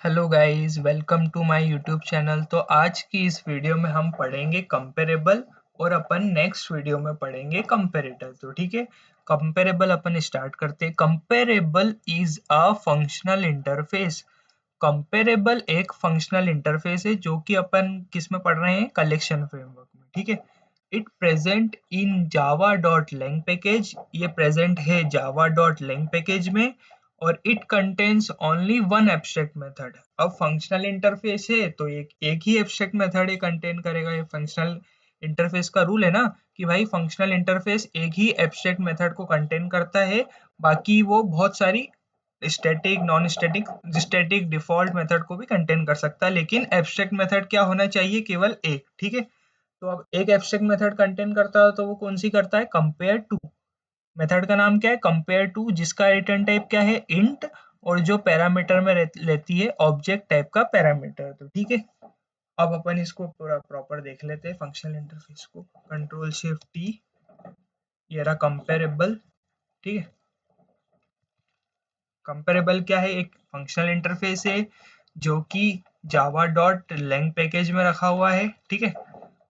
Hello guys, welcome to my YouTube channel. तो आज की इस वीडियो में हम पढ़ेंगे कंपेरेबल और अपन नेक्स्ट वीडियो में पढ़ेंगे कंपेरेटर। तो ठीक है, कंपेरेबल अपन स्टार्ट करते हैं। Comparable is a functional interface. Comparable एक फंक्शनल इंटरफेस है जो कि अपन किस में पढ़ रहे हैं, कलेक्शन फ्रेमवर्क में। ठीक है, it present in Java dot lang package. ये प्रेजेंट है जावा डॉट लैंग पैकेज में और it contains only one abstract method. अब फंक्शनल इंटरफेस है तो एक ही एब्स्ट्रैक्ट मेथड ये कंटेन करेगा। ये फंक्शनल इंटरफेस का रूल है ना कि भाई फंक्शनल इंटरफेस एक ही एब्स्ट्रैक्ट मेथड को कंटेन करता है, बाकी वो बहुत सारी static, non static, static default method को भी कंटेन कर सकता है, लेकिन एब्स्ट्रैक्ट मेथड क्या होना चाहिए, केवल एक। ठीक है, तो अब एक एब्स्ट्रैक्ट मेथड कंटेन करता है तो वो कौन सी करता है, कंपेयर टू। मेथड का नाम क्या है, कंपेयर टू, जिसका रिटर्न टाइप क्या है, इंट, और जो पैरामीटर में लेती है ऑब्जेक्ट टाइप का पैरामीटर। तो ठीक है, अब अपन इसको पूरा प्रॉपर देख लेते हैं फंक्शनल इंटरफेस को। कंट्रोल शिफ्ट टी, ये रहा कंपेरेबल। ठीक है, कंपेरेबल क्या है, एक फंक्शनल इंटरफेस है जो कि जावा डॉट लैंग पैकेज में रखा हुआ है। ठीक है,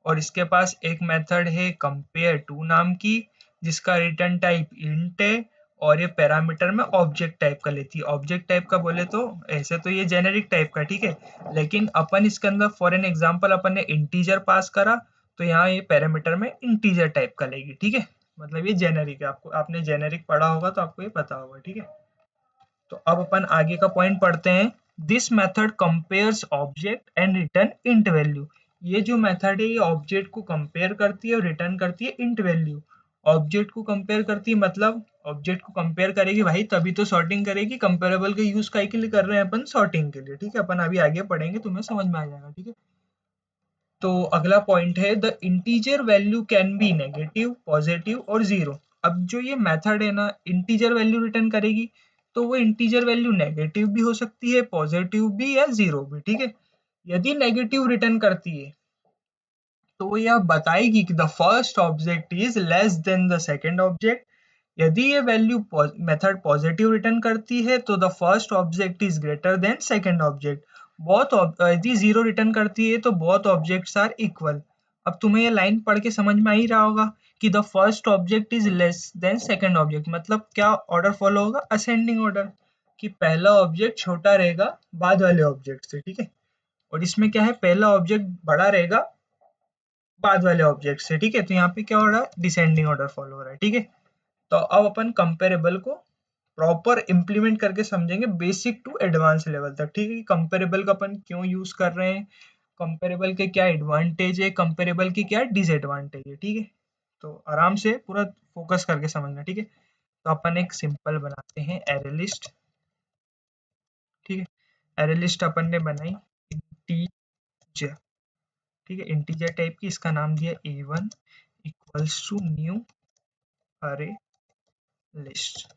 और इसके पास एक मेथड है कंपेयर टू नाम की, जिसका रिटर्न टाइप इंट है और ये पैरामीटर में ऑब्जेक्ट टाइप का लेती है। ऑब्जेक्ट टाइप का बोले तो ऐसे तो ये जेनेरिक टाइप का, ठीक है, लेकिन अपन इसके अंदर फॉर एन एग्जांपल अपन ने इंटीजर पास करा तो यहाँ ये पैरामीटर में इंटीजर टाइप का लेगी। ठीक है, मतलब ये जेनेरिक है, आपको आपने जेनेरिक पढ़ा होगा तो आपको ये पता होगा। ठीक है, तो अब अपन आगे का पॉइंट पढ़ते हैं। This method compares object and return int value. ये जो मेथड है ये ऑब्जेक्ट को कंपेयर करती है और रिटर्न करती है इंट वैल्यू। ऑब्जेक्ट को कंपेयर करती है मतलब ऑब्जेक्ट को कंपेयर करेगी भाई, तभी तो सॉर्टिंग करेगी। कंपेरेबल के यूज काहे के लिए कर रहे हैं अपन, सॉर्टिंग के लिए। ठीक है, अपन अभी आगे पढ़ेंगे, तुम्हें समझ में आ जाएगा। ठीक है, तो अगला पॉइंट है the integer value can be negative, positive और जीरो। अब जो ये मेथड है ना, इंटीजर वैल्यू रिटर्न करेगी, तो वो इंटीजर वैल्यू नेगेटिव भी हो सकती है, पॉजिटिव भी या जीरो भी। ठीक है, यदि नेगेटिव रिटर्न करती है तो वो यह बताएगी कि the first object is less than the second object. यदि ये वैल्यू मेथड पॉजिटिव रिटर्न करती है तो the first object is greater than second object. यदि जीरो रिटर्न करती है तो बोथ ऑब्जेक्ट्स आर इक्वल। अब तुम्हें ये लाइन पढ़ के समझ में आ ही रहा होगा कि the first object is less than second object, मतलब क्या ऑर्डर फॉलो होगा, असेंडिंग ऑर्डर, कि पहला ऑब्जेक्ट छोटा रहेगा बाद वाले ऑब्जेक्ट से। ठीक है, और इसमें क्या है, पहला ऑब्जेक्ट बड़ा रहेगा बाद वाले ऑब्जेक्ट से। ठीक है, तो यहाँ पे क्या हो रहा है, डिसेंडिंग ऑर्डर फॉलो हो रहा है। ठीक है, तो अब अपन कंपेरेबल को प्रॉपर इम्प्लीमेंट करके समझेंगे, बेसिक टू एडवांस लेवल तक। ठीक है, कंपेरेबल का अपन क्यों यूज कर रहे हैं, कंपेरेबल के क्या एडवांटेज है, कंपेरेबल की क्या डिसएडवांटेज है। ठीक है, तो आराम से पूरा फोकस करके समझना। ठीक है, तो अपन एक सिंपल बनाते हैं एरे लिस्ट। ठीक है, एरे लिस्ट अपन ने बनाई इंटीजर। ठीक है, इंटीजर टाइप की, इसका नाम दिया a1 equals to new array list.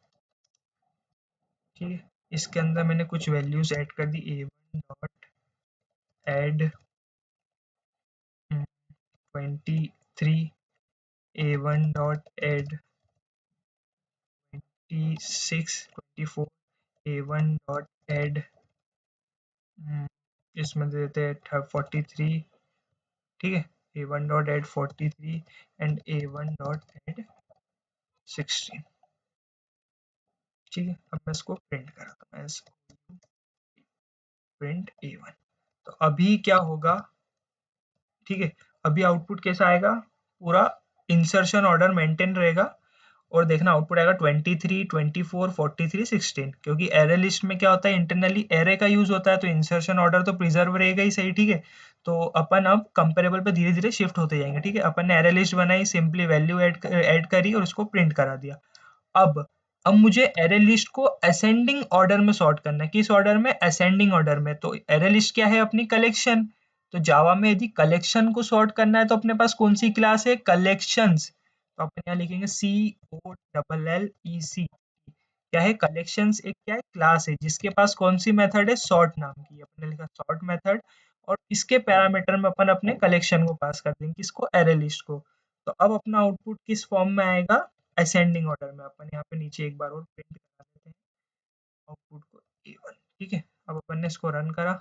ठीक है, इसके अंदर मैंने कुछ वैल्यूज ऐड कर दी, a1 dot add 23, a1 dot add 26, 24, a1 dot add इसमें दे देते हैं 43। ठीक है, a1 dot add 43 and a1 dot add 16। ठीक है, अब मैं इसको प्रिंट कराता हूँ, प्रिंट a1। तो अभी क्या होगा, ठीक है, अभी आउटपुट कैसा आएगा, पूरा इंसर्शन ऑर्डर मेंटेन रहेगा और देखना आउटपुट आएगा 23, 24, 43, 16, क्योंकि एरे लिस्ट में क्या होता है, इंटरनली एरे का यूज होता है तो इंसर्शन ऑर्डर तो प्रिजर्व रहेगा ही सही। ठीक है, तो अपन अब कंपेरेबल पे धीरे धीरे शिफ्ट होते जाएंगे। ठीक है, अपन ने एरे लिस्ट बनाई, सिंपली वैल्यू ऐड करी और उसको प्रिंट करा दिया। अब अब मुझे एरे लिस्ट को असेंडिंग ऑर्डर में सॉर्ट करना है। किस ऑर्डर में, असेंडिंग ऑर्डर में। तो एरे लिस्ट क्या है, अपनी कलेक्शन। तो जावा में यदि कलेक्शन को सॉर्ट करना है तो अपने पास कौन सी क्लास है, कलेक्शंस। तो अपन यहाँ लिखेंगे COLLEC। क्या है, कलेक्शंस एक क्या है, क्लास है जिसके पास कौन सी मेथड है, सॉर्ट नाम की। अपने लिखा सॉर्ट मेथड, और इसके पैरामीटर में अपन अपने कलेक्शन को पास कर देंगे, किसको, एरे लिस्ट को। तो अब अपना आउटपुट किस फॉर्म में आएगा, असेंडिंग ऑर्डर में। अपन यहाँ पे नीचे एक बार और प्रिंट करा देते हैं आउटपुट को a1। ठीक है, अब अपन ने इसको रन करा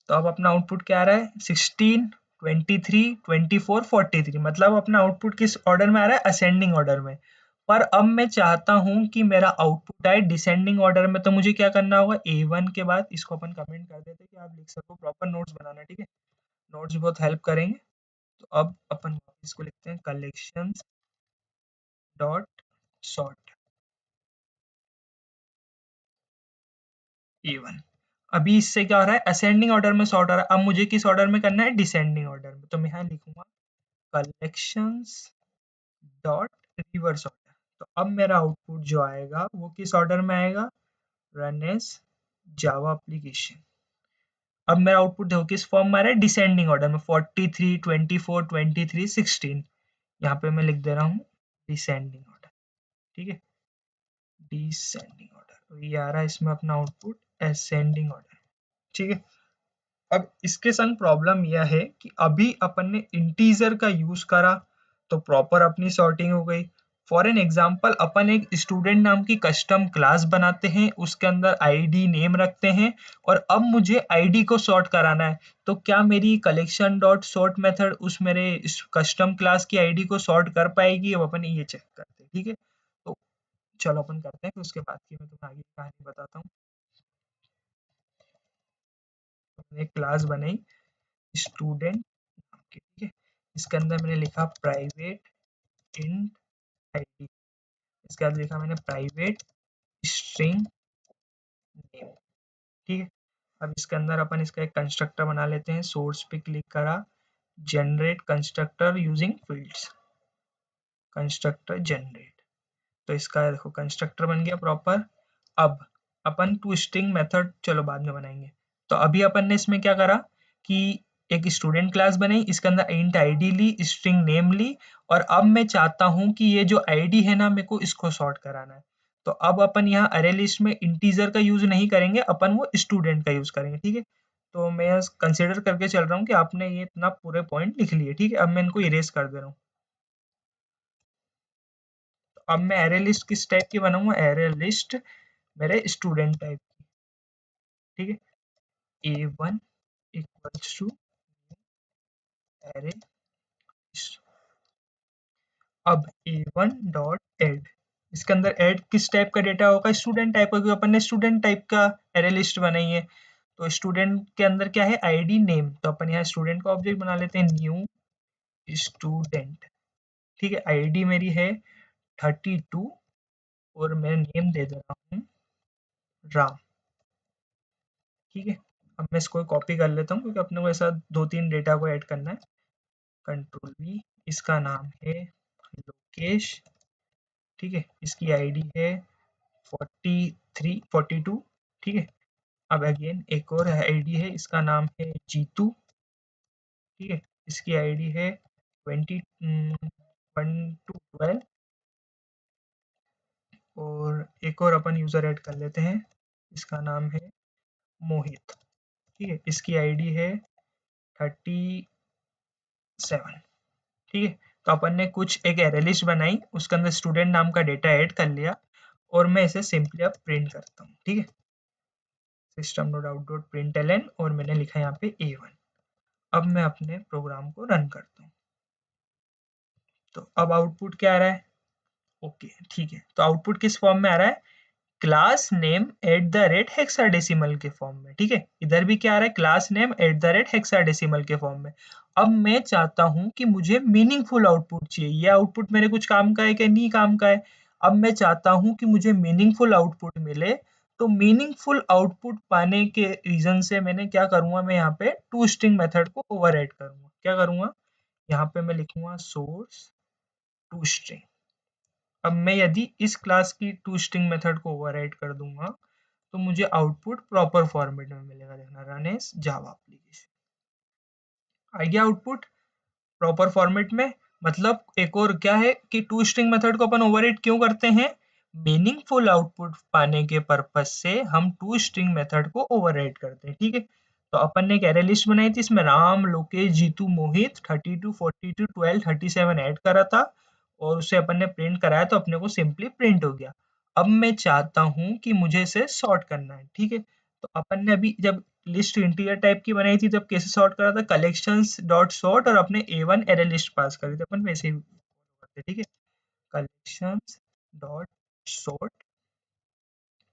तो अब अपना आउटपुट क्या आ रहा है 16, 23, 24, 43, मतलब अपना आउटपुट किस ऑर्डर में आ रहा है असेंडिंग ऑर्डर में। पर अब मैं चाहता हूं कि मेरा आउटपुट आए डिसेंडिंग ऑर्डर में, तो मुझे क्या करना होगा A1 के बाद इसको अपन कमेंट कर देते हैं कि आप लिख सको, प्रॉपर नोट्स बनाना, ठीक है, नोट्स बहुत हेल्प करेंगे। तो अब अपन इसको लिखते हैं कलेक्शंस डॉट सॉर्ट A1। अभी इससे क्या हो रहा है असेंडिंग ऑर्डर में सॉर्ट हो रहा है, अब मुझे किस ऑर्डर में करना है डिसेंडिंग ऑर्डर में, तो मैं यहाँ लिखूंगा कलेक्शंस डॉट रिवर्स ऑर्डर। तो अब मेरा आउटपुट जो आएगा वो किस ऑर्डर में आएगा रन एज जावा एप्लीकेशन। अब मेरा आउटपुट देखो किस फॉर्म में आ रहा है डिसेंडिंग ऑर्डर में 43, 24, 23, 16। यहाँ पे मैं लिख दे रहा हूँ डिसेंडिंग ऑर्डर, ठीक है, डिसेंडिंग ऑर्डर। ये आ रहा है इसमें अपना आउटपुट असेंडिंग ऑर्डर, ठीक है। अब इसके संग प्रॉब्लम यह है कि अभी अपन ने इंटीजर का यूज करा तो प्रॉपर अपनी सॉर्टिंग हो गई। फॉर एन एग्जाम्पल अपन एक स्टूडेंट नाम की कस्टम क्लास बनाते हैं, उसके अंदर आईडी नेम रखते हैं और अब मुझे आईडी को सॉर्ट कराना है, तो क्या मेरी कलेक्शन डॉट सॉर्ट मेथड उस मेरे कस्टम क्लास की आईडी को सॉर्ट कर पाएगी? अब अपन ये चेक करते हैं, ठीक है। तो चलो अपन करते हैं, फिर उसके बाद की मैं तुम्हें आगे कहानी बताता हूँ। हमने एक क्लास बनाई स्टूडेंट नाम की, ठीक है, इसके अंदर मैंने लिखा प्राइवेट इंट आईडी, इसके बाद लिखा मैंने प्राइवेट स्ट्रिंग नेम, ठीक है। अब इसके अंदर अपन इसका एक कंस्ट्रक्टर बना लेते हैं, सोर्स पे क्लिक करा, generate constructor using fields, constructor generate. तो इसका देखो कंस्ट्रक्टर बन गया प्रॉपर। अब अपन टू स्ट्रिंग मेथड चलो बाद में बनाएंगे। तो अभी अपन ने इसमें क्या करा कि एक स्टूडेंट क्लास बनाई, इसके अंदर इंट आईडी ली, स्ट्रिंग नेम ली, और अब मैं चाहता हूं कि ये जो आईडी है ना मेरे को इसको सॉर्ट कराना है। तो अब अपन यहाँ अरे लिस्ट में इंटीजर का यूज नहीं करेंगे, अपन वो स्टूडेंट का यूज करेंगे, ठीक है। तो मैं कंसिडर करके चल रहा हूँ कि आपने ये इतना पूरे पॉइंट लिख लिए, ठीक है। अब मैं इनको इरेज कर दे रहा हूँ। तो अब मैं एरे लिस्ट किस टाइप की बनाऊंगा, एरे लिस्ट मेरे स्टूडेंट टाइप की, ठीक है। A1 equals to array. अब A1 डॉट एड, इसके अंदर ऐड किस टाइप का डेटा होगा स्टूडेंट टाइप का, क्योंकि अपन ने स्टूडेंट टाइप का एरे लिस्ट बनाई है। तो स्टूडेंट के अंदर क्या है आईडी नेम, तो अपन यहाँ स्टूडेंट का ऑब्जेक्ट बना लेते हैं न्यू स्टूडेंट, ठीक है। आईडी मेरी है 32 और मैं नेम दे दे रहा हूँ राम, ठीक है। अब मैं इसको कॉपी कर लेता हूँ क्योंकि अपने को ऐसा 2-3 डेटा को ऐड करना है। कंट्रोल वी, इसका नाम है लोकेश, ठीक है, इसकी आईडी है 43, 42, ठीक है। अब अगेन एक और आईडी है, इसका नाम है जीतू, ठीक है, इसकी आईडी है 1 to 12। और एक और अपन यूजर ऐड कर लेते हैं, इसका नाम है मोहित, ठीक है, इसकी आईडी है 37, ठीक है। तो अपन ने कुछ एक एरे लिस्ट बनाई, उसके अंदर स्टूडेंट नाम का डेटा ऐड कर लिया और मैं इसे सिंपली अब प्रिंट करता हूँ, ठीक है। System dot out dot println और मैंने लिखा यहाँ पे A1। अब मैं अपने प्रोग्राम को रन करता हूँ। तो अब आउटपुट क्या आ रहा है, ओके, ठीक है। तो आउटपुट किस फॉर्म में आ रहा है, class name at the rate hexadecimal के फॉर्म में, ठीक है। इधर भी क्या आ रहा है class name at the rate hexadecimal के फॉर्म में। अब मैं चाहता हूं कि मुझे मीनिंगफुल आउटपुट चाहिए, ये आउटपुट मेरे कुछ काम का है कि नहीं काम का है। अब मैं चाहता हूं कि मुझे मीनिंगफुल आउटपुट मिले, तो मीनिंगफुल आउटपुट पाने के रीजन से मैंने क्या करूंगा, मैं यहाँ पे टू स्ट्रिंग मेथड को ओवरराइड करूंगा। क्या करूंगा, यहाँ पे मैं लिखूंगा सोर्स टू स्ट्रिंग। अब मैं यदि इस क्लास की टू स्ट्रिंग मेथड को ओवरराइड कर दूंगा तो मुझे आउटपुट प्रॉपर फॉर्मेट में मिलेगा, देखना रन एज जावा एप्लीकेशन, आ गया आउटपुट प्रॉपर फॉर्मेट में। मतलब एक और क्या है कि टू स्ट्रिंग मेथड को अपन ओवरराइड क्यों करते हैं, मीनिंगफुल आउटपुट पाने के पर्पज से हम टू स्ट्रिंग मेथड को ओवरराइड करते हैं, ठीक है। तो अपन ने एक एरे लिस्ट बनाई थी, इसमें राम, लोकेश, जीतू, मोहित 32, 42, 12, 37 ऐड करा था और उसे अपन ने प्रिंट कराया तो अपने को सिंपली प्रिंट हो गया। अब मैं चाहता हूँ कि मुझे इसे सॉर्ट करना है, ठीक है। तो अपन ने अभी जब लिस्ट इंटीजर टाइप की बनाई थी तब कैसे सॉर्ट करा था, कलेक्शंस डॉट सॉर्ट और अपने A1 एरे लिस्ट पास करी थी अपन, वैसे ही करते, ठीक है। कलेक्शंस डॉट सॉर्ट,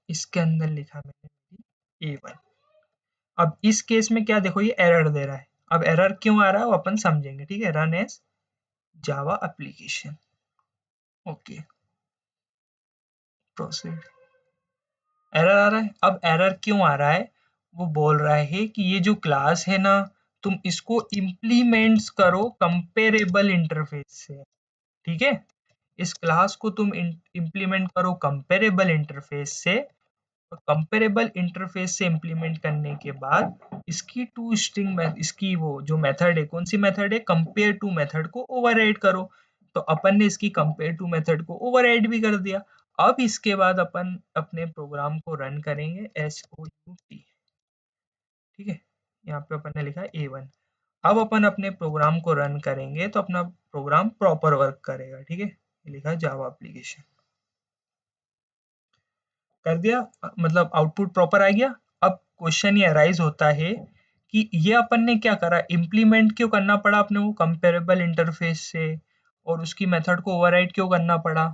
इसके अंदर लिखा मैंने A1। अब इस केस में क्या देखो, ये एरर दे रहा है। अब एरर क्यों आ रहा है वो अपन समझेंगे, ठीक है। Run as Java application, okay, proceed. Error आ रहा है। अब एरर क्यों आ रहा है, वो बोल रहा है कि ये जो क्लास है ना, तुम इसको इम्प्लीमेंट्स करो कंपेरेबल इंटरफेस से, ठीक है। इस क्लास को तुम इम्प्लीमेंट करो कंपेरेबल इंटरफेस से, और कंपेरेबल इंटरफेस से इम्प्लीमेंट करने के बाद इसकी टू स्ट्रिंग, इसकी वो जो मेथड है, कौन सी मेथड है, कंपेयर टू मेथड को ओवरराइड करो। तो अपन ने इसकी कंपेयर टू मेथड को ओवरराइड भी कर दिया। अब इसके बाद अपन अपने प्रोग्राम को रन करेंगे SOUT, ठीक है। यहाँ पे अपन ने लिखा है A1। अब अपन अपने प्रोग्राम को रन करेंगे तो अपना प्रोग्राम प्रॉपर वर्क करेगा, ठीक है। लिखा है जावा एप्लीकेशन, कर दिया, मतलब आउटपुट प्रॉपर आ गया। अब क्वेश्चन ये अराइज होता है कि ये अपन ने क्या करा, इम्प्लीमेंट क्यों करना पड़ा अपने को कंपेरेबल इंटरफेस से, और उसकी मेथड को ओवरराइड क्यों करना पड़ा।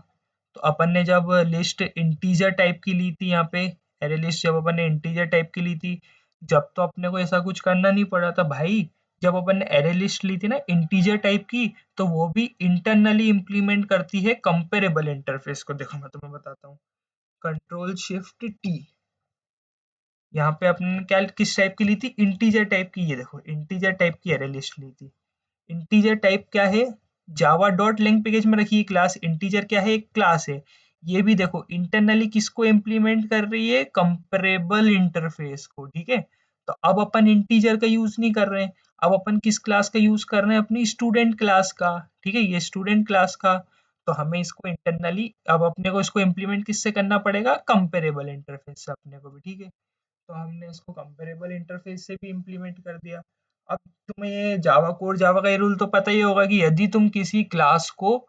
तो अपन ने जब लिस्ट इंटीजर टाइप की ली थी, यहाँ पे एरे लिस्ट जब अपन ने इंटीजर टाइप की ली थी, जब तो अपने को ऐसा कुछ करना नहीं पड़ा था भाई। जब अपन ने एरे लिस्ट ली थी ना इंटीजर टाइप की, तो वो भी इंटरनली इम्प्लीमेंट करती है कंपेरेबल इंटरफेस को। देखो मैं तुम्हें बताता हूँ, कंट्रोल शिफ्ट टी, यहाँ पे अपने क्या किस टाइप की ली थी, इंटीजर टाइप की। ये देखो इंटीजर टाइप की एरे लिस्ट ली थी। इंटीजर टाइप क्या है, जावा डॉट लैंग पैकेज में रखी है क्लास। इंटीजर क्या है, एक क्लास है। ये भी देखो इंटरनली किसको इम्प्लीमेंट कर रही है, कंपेरेबल इंटरफेस को, ठीक है। तो अब अपन इंटीजर का यूज नहीं कर रहे हैं, अब अपन किस क्लास का यूज कर रहे हैं, अपनी स्टूडेंट क्लास का, ठीक है। ये स्टूडेंट क्लास का, तो हमें इसको इंटरनली, अब अपने को इसको इम्प्लीमेंट किससे करना पड़ेगा, कंपेरेबल इंटरफेस से अपने को भी, ठीक है। तो हमने इसको कंपेरेबल इंटरफेस से भी इम्प्लीमेंट कर दिया। अब तुम्हें ये जावा कोड, जावा का ये रूल तो पता ही होगा कि यदि तुम किसी क्लास को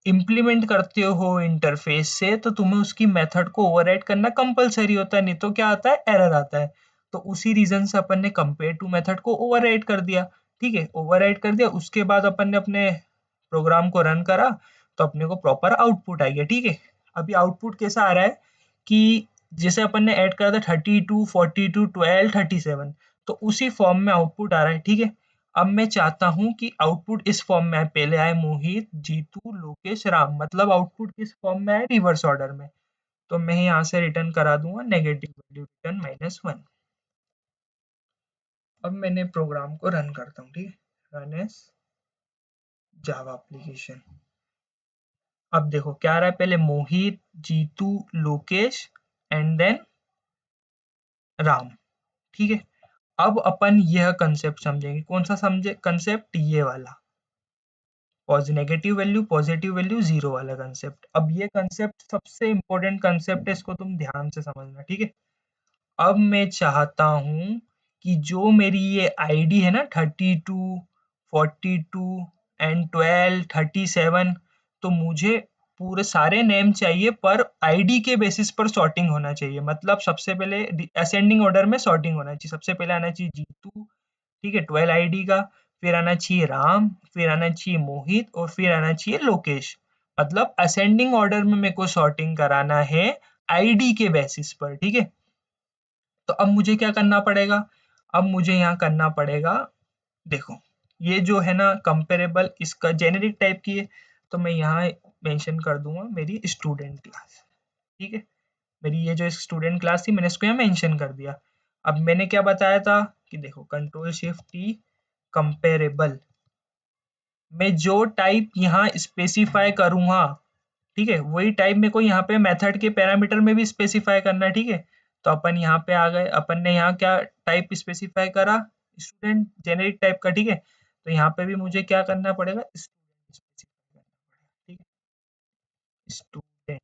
इम्प्लीमेंट करते हो इंटरफेस से, तो तुम्हें उसकी मेथड को ओवरराइड करना कंपलसरी होता है, नहीं तो क्या आता है, एरर आता है। तो उसी रीजन से अपन ने कंपेयर टू मेथड को ओवरराइड कर दिया, ठीक है। ओवरराइड कर दिया, उसके बाद अपन ने अपने प्रोग्राम को रन करा, तो अपने को प्रॉपर आउटपुट आ गया, ठीक है। अभी आउटपुट कैसा आ रहा है कि जैसे अपन ने ऐड करा था 32, 42, 12, 37, तो उसी फॉर्म में आउटपुट आ रहा है, ठीक है। अब मैं चाहता हूँ कि आउटपुट इस फॉर्म में आए, पहले आए मोहित, जीतू, लोकेश, राम, मतलब आउटपुट किस फॉर्म में आए, रिवर्स ऑर्डर में। तो मैं यहाँ से रिटर्न करा दूंगा नेगेटिव वैल्यू, रिटर्न -1। अब मैंने प्रोग्राम को रन करता हूँ, ठीक है, रन एज जावा एप्लीकेशन। अब देखो क्या आ रहा है, पहले मोहित, जीतू, लोकेश एंड देन राम, ठीक है। अब अपन यह कंसेप्ट समझेंगे, कौन सा समझे कंसेप्ट, ये वाला negative value positive value zero वाला कंसेप्ट। अब ये कंसेप्ट सबसे इंपॉर्टेंट कंसेप्ट है, इसको तुम ध्यान से समझना, ठीक है। अब मैं चाहता हूँ कि जो मेरी ये आईडी है ना 32, 42 एंड 12, 37, तो मुझे पूरे सारे नेम चाहिए पर आईडी के बेसिस पर सॉर्टिंग होना चाहिए। मतलब सबसे पहले असेंडिंग ऑर्डर में सॉर्टिंग होना चाहिए, सबसे पहले आना चाहिए जीतू, ठीक है, 12 आईडी का, फिर आना चाहिए राम, फिर आना चाहिए मोहित, और फिर आना चाहिए लोकेश। मतलब असेंडिंग ऑर्डर में मेरे को सॉर्टिंग कराना है आईडी के बेसिस पर, ठीक है। तो अब मुझे क्या करना पड़ेगा, अब मुझे यहाँ करना पड़ेगा, देखो ये जो है ना कंपेरेबल, इसका जेनेरिक टाइप की है, तो मैं यहाँ मेंशन कर दूंगा मेरी स्टूडेंट क्लास, ठीक है। मेरी ये जो स्टूडेंट क्लास थी मैंने इसको यहाँ मेंशन कर दिया। अब मैंने क्या बताया था कि देखो कंट्रोल शिफ्ट टी, कंपेरेबल में जो टाइप यहाँ स्पेसिफाई करूँगा, ठीक है, वही टाइप मेरे को यहाँ पे मेथड के पैरामीटर में भी स्पेसिफाई करना है, ठीक है। तो अपन यहाँ पे आ गए, अपन ने यहाँ क्या टाइप स्पेसिफाई करा, स्टूडेंट जेनेरिक टाइप का, ठीक है। तो यहाँ पे भी मुझे क्या करना पड़ेगा, स्टूडेंट स्पेसिफाई करना पड़ेगा, ठीक है, स्टूडेंट,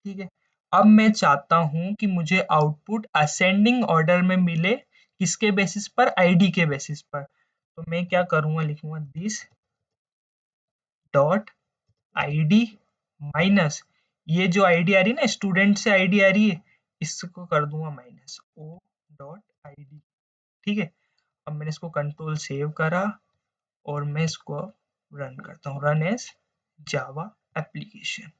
ठीक है। अब मैं चाहता हूँ कि मुझे आउटपुट असेंडिंग ऑर्डर में मिले, किसके बेसिस पर, आईडी के बेसिस पर। तो मैं क्या करूँगा, लिखूंगा दिस डॉट आईडी माइनस ये जो आईडी आ रही है ना, स्टूडेंट से आईडी आ रही है, इसको कर दूंगा minus O dot I D. ठीक है, अब मैंने इसको कंट्रोल सेव करा और मैं इसको रन करता हूँ, रन एज जावा एप्लीकेशन।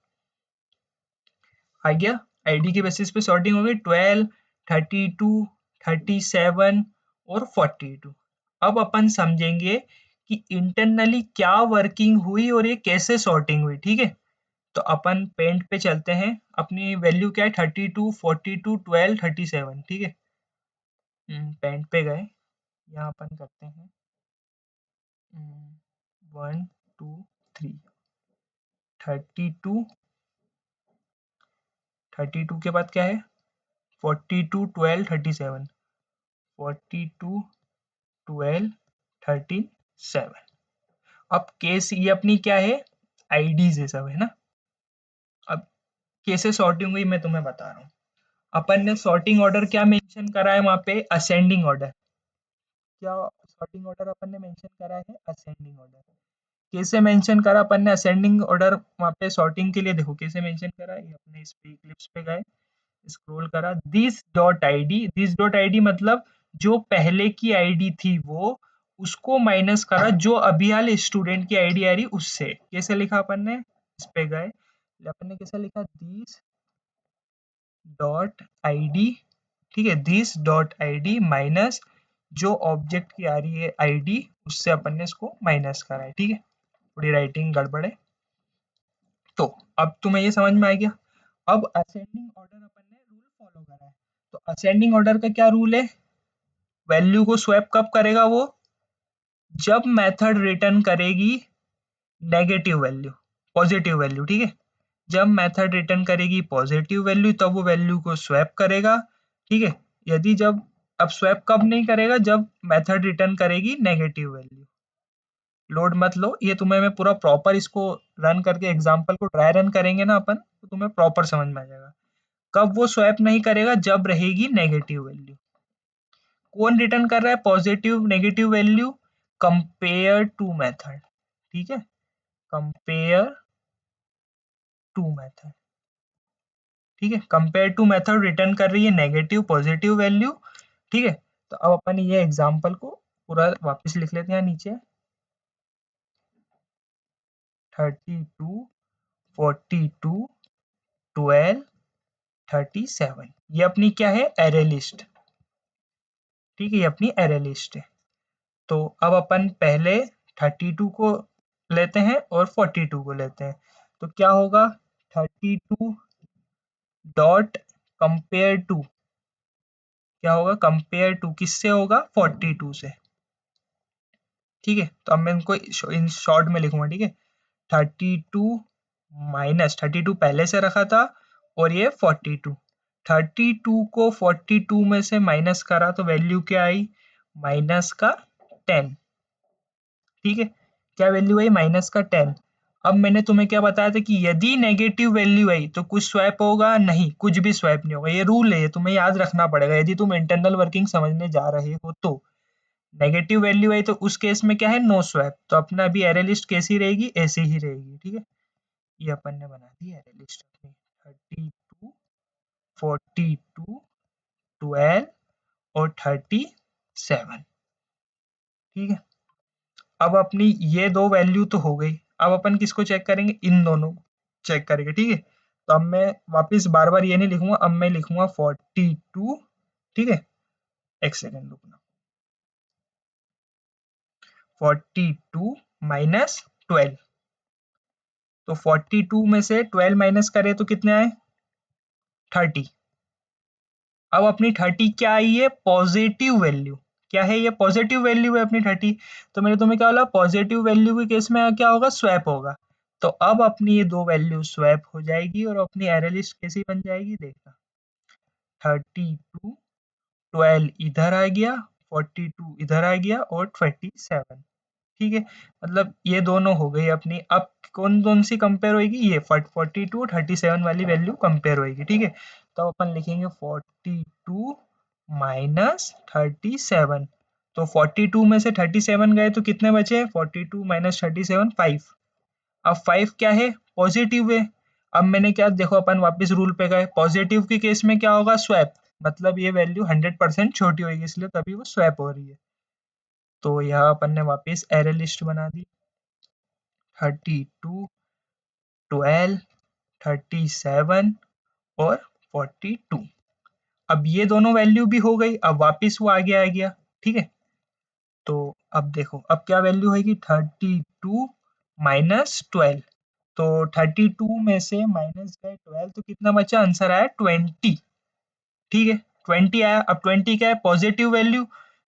आ गया, आईडी के बेसिस पे सॉर्टिंग हो गई, 12, 32, 37 और 42। अब अपन समझेंगे कि इंटरनली क्या वर्किंग हुई और ये कैसे सॉर्टिंग हुई। ठीक है, तो अपन पेंट पे चलते हैं, अपनी वैल्यू क्या है 32, 42, 12, 37। ठीक है, पेंट पे गए, यहाँ अपन करते हैं 1 2 3, 32, 32 के बाद क्या है 42, 12, 37, 42, 12, 37। अब केस ये अपनी क्या है, आईडीज है सब, है ना। अब कैसे सॉर्टिंग हुई मैं तुम्हें बता रहा हूँ। अपन ने सॉर्टिंग ऑर्डर क्या मेंशन करा है वहाँ पे, असेंडिंग ऑर्डर। क्या सॉर्टिंग ऑर्डर अपन ने मेंशन करा है, असेंडिंग ऑर्डर। कैसे मेंशन करा अपन ने असेंडिंग ऑर्डर वहाँ पे सॉर्टिंग के लिए, देखो कैसे मेंशन करा, ये अपने इस पे इक्लिप्स पे गए, स्क्रॉल करा, this dot ID, this dot ID मतलब जो पहले की आईडी थी वो, उसको माइनस करा जो अभी हाल स्टूडेंट की आईडी आ रही उससे। कैसे लिखा अपन ने, इस पे गए, अपन ने कैसे लिखा, दिस डॉट आईडी। ठीक है, दिस डॉट आईडी माइनस जो ऑब्जेक्ट की आ रही है आईडी उससे अपन ने इसको माइनस करा है। ठीक है, थोड़ी राइटिंग गड़बड़ है। तो अब तुम्हें ये समझ में आ गया। अब असेंडिंग ऑर्डर अपन ने रूल फॉलो करा है। तो असेंडिंग ऑर्डर का क्या रूल है, वैल्यू को स्वैप कब करेगा वो, जब मेथड रिटर्न करेगी नेगेटिव वैल्यू, पॉजिटिव वैल्यू। ठीक है, जब मेथड रिटर्न करेगी पॉजिटिव वैल्यू तब वो वैल्यू को स्वैप करेगा। ठीक है, यदि जब, अब स्वैप कब नहीं करेगा, जब मेथड रिटर्न करेगी नेगेटिव वैल्यू। लोड मत लो, ये तुम्हें मैं पूरा प्रॉपर इसको रन करके एग्जांपल को ड्राई रन करेंगे ना अपन, तो तुम्हें प्रॉपर समझ में आ जाएगा। कब वो स्वैप नहीं करेगा, जब रहेगी नेगेटिव वैल्यू। कौन रिटर्न कर रहा है positive negative value, compare to method. ठीक है, कंपेयर टू मेथड। ठीक है, कंपेयर टू मेथड रिटर्न कर रही है नेगेटिव पॉजिटिव वैल्यू। ठीक है, तो अब अपन ये एग्जांपल को पूरा वापस लिख लेते हैं नीचे, 32, 42, 12, 37, ये अपनी क्या है, एरे लिस्ट। ठीक है, ये अपनी एरे लिस्ट है। तो अब अपन पहले 32 को लेते हैं और 42 को लेते हैं, तो क्या होगा, 32 डॉट कंपेयर टू, क्या होगा, कंपेयर टू किससे होगा, 42 से। ठीक है, तो अब मैं इनको इन शॉर्ट में लिखूंगा। ठीक है, 32 माइनस 32 पहले से रखा था और ये 42, 32 को 42 में से माइनस करा तो वैल्यू क्या आई, माइनस का 10। ठीक है, क्या वैल्यू आई, माइनस का 10। अब मैंने तुम्हें क्या बताया था कि यदि नेगेटिव वैल्यू आई तो कुछ स्वैप होगा, नहीं कुछ भी स्वैप नहीं होगा, ये रूल है, ये तुम्हें याद रखना पड़ेगा यदि तुम इंटरनल वर्किंग समझने जा रहे हो। तो नेगेटिव वैल्यू आई तो उस केस में क्या है, नो स्वैप, तो अपना अभी एरे लिस्ट कैसी रहेगी, ऐसी ही रहेगी। ठीक है, ये अपन ने बना दी एरे लिस्ट अपनी, 32, 42, 12 और 37। ठीक है, अब अपनी ये दो वैल्यू तो हो गई, अब अपन किसको चेक करेंगे, इन दोनों को चेक करेंगे। ठीक है, तो अब मैं वापस बार बार ये नहीं लिखूंगा, अब मैं लिखूंगा 42। ठीक है, एक सेकेंड रुकना, 42 माइनस 12, तो 42 में से 12 माइनस करे तो कितने आए, 30। अब अपनी 30 क्या आई है, पॉजिटिव वैल्यू। क्या है, ये पॉजिटिव वैल्यू है अपनी 30। तो मैंने तुम्हें क्या बोला, पॉजिटिव वैल्यू के केस में क्या होगा, स्वैप होगा। तो अब अपनी ये दो वैल्यू स्वैप हो जाएगी और अपनी एरे लिस्ट कैसी बन जाएगी, देखना, 32, 12 इधर आ गया, 42 इधर आ गया और 27। ठीक है, मतलब ये दोनों हो गई अपनी। अब कौन कौन सी कंपेयर होगी, ये 42 37 वाली वैल्यू कंपेयर होगी। ठीक है, तो अपन लिखेंगे 42 माइनस 37, तो 42 में से 37 गए तो कितने बचे, 42 माइनस 37 5। अब 5 क्या है, पॉजिटिव है। अब मैंने क्या, देखो अपन वापस रूल पे गए, पॉजिटिव के केस में क्या होगा, स्वैप, मतलब ये वैल्यू 100% छोटी होगी, इसलिए तभी वो स्वैप हो रही है। तो यहाँ अपन ने वापस एरे लिस्ट बना दी, 32, 12, 37 और 42। अब ये दोनों वैल्यू भी हो गई, अब वापस वो आगे आ गया, ठीक है। तो अब देखो, अब क्या वैल्यू होगी, 32 माइनस 12। तो 32 में से माइनस गए 12, तो कितना बचा, आंसर आया 20, ठीक है। 20 आया। अब 20 क्या है, पॉजिटिव वैल्यू,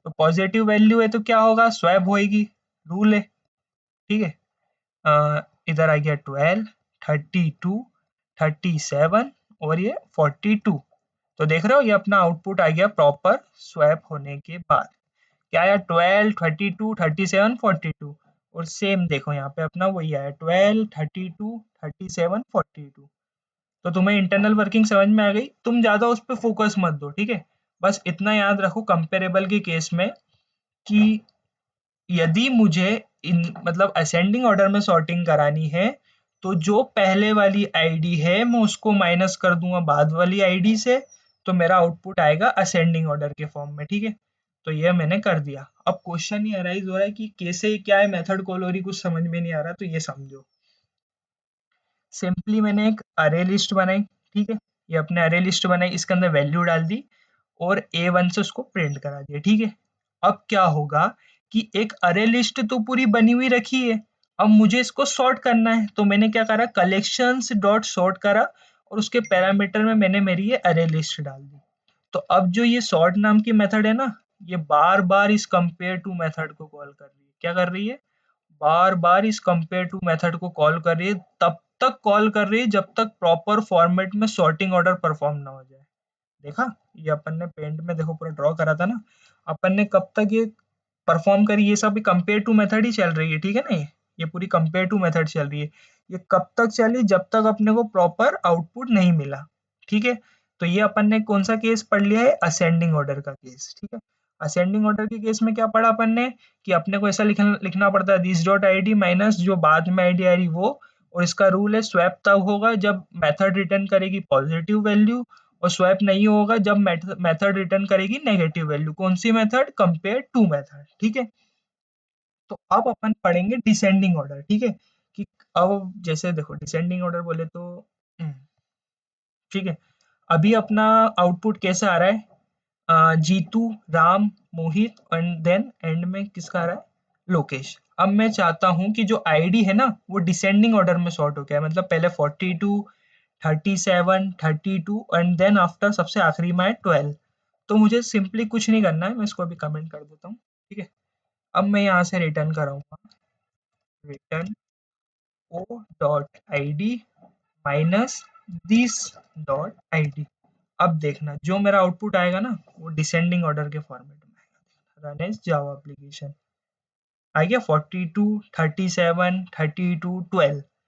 तो पॉजिटिव वैल्यू है तो क्या होगा, स्वैप होएगी, रूल है, ठीक है। इधर आ गया 12, 32, 37 और ये 42। तो देख रहे हो, ये अपना आउटपुट आ गया प्रॉपर स्वैप होने के बाद। क्या आया, 12, 32, 37, 42। और सेम देखो यहाँ पे अपना वही आया, 12, 32, 37, 42। तो तुम्हें इंटरनल वर्किंग समझ में आ गई, तुम ज्यादा उस पर फोकस मत दो, ठीक है। बस इतना याद रखो कंपेरेबल के केस में कि यदि मुझे इन मतलब असेंडिंग ऑर्डर में सॉर्टिंग करानी है, तो जो पहले वाली आईडी है मैं उसको माइनस कर दूंगा बाद वाली आईडी से, तो मेरा आउटपुट आएगा असेंडिंग ऑर्डर के फॉर्म में, ठीक है। तो ये मैंने कर दिया। अब क्वेश्चन ये अराइज हो रहा है कि कैसे, क्या है मेथड कॉल हो रही, कुछ समझ में नहीं आ रहा, तो ये समझो। सिंपली मैंने एक अरे लिस्ट बनाई, ठीक है। ये अपने अरे लिस्ट बनाई, इसके अंदर वैल्यू डाल दी और A1 से उसको प्रिंट करा दिया, ठीक है। अब क्या होगा कि एक अरे लिस्ट तो पूरी बनी हुई रखी है, अब मुझे इसको सॉर्ट करना है, तो मैंने क्या करा, कलेक्शंस डॉट सॉर्ट करा और उसके पैरामीटर में मैंने मेरी ये अरे लिस्ट डाल दी। तो अब जो ये सॉर्ट नाम की मेथड है ना, ये बार बार इस कंपेयर टू मेथड को कॉल कर रही है, क्या कर रही है, बार बार इस कंपेयर टू मेथड को कॉल कर रही है, तब तक कॉल कर रही है जब तक प्रॉपर फॉर्मेट में सॉर्टिंग ऑर्डर परफॉर्म ना हो जाए। देखा, ये अपन ने पेंट में देखो पूरा ड्रॉ करा था ना, अपन ने कब तक ये परफॉर्म करी, ये सब कंपेयर टू मेथड ही चल रही है, ठीक है ना। ये पूरी कंपेयर टू मेथड चल रही है, ये कब तक चली, जब तक अपने को प्रॉपर आउटपुट नहीं मिला, ठीक है। तो ये अपन ने कौन सा केस पढ़ लिया है, असेंडिंग ऑर्डर का केस, ठीक है। असेंडिंग ऑर्डर के केस में क्या पढ़ा अपन ने, कि अपने को ऐसा लिखना पड़ता है, this dot I D minus जो बाद में आईडी आ रही वो, और इसका रूल है स्वैप तब होगा जब मेथड रिटर्न करेगी पॉजिटिव वैल्यू, और स्वैप नहीं होगा जब मेथड रिटर्न करेगी नेगेटिव वैल्यू। कौन सी मेथड, कंपेयर टू मेथड, ठीक है। तो अब अपन पढ़ेंगे डिसेंडिंग ऑर्डर, ठीक है। कि अब जैसे देखो डिसेंडिंग ऑर्डर बोले तो ठीक है, अभी अपना आउटपुट कैसा आ रहा है, जीतू, राम, मोहित एंड देन एंड में किसका आ रहा है, लोकेश। अब मैं चाहता हूं कि जो आईडी है ना वो डिसेंडिंग ऑर्डर में सॉर्ट हो गया है, मतलब पहले 42, 37, 32 एंड देन आफ्टर सबसे आखिरी में है 12। तो मुझे सिंपली कुछ नहीं करना है, मैं इसको अभी कमेंट कर देता हूँ, ठीक है। अब मैं यहाँ से रिटर्न कराऊंगा, return O dot I D minus this dot I D. अब देखना जो मेरा आउटपुट आएगा ना वो डिसेंडिंग ऑर्डर के फॉर्मेट में आएगा, रन एज जावा एप्लीकेशन आ गया, 42, 37, 32, 12।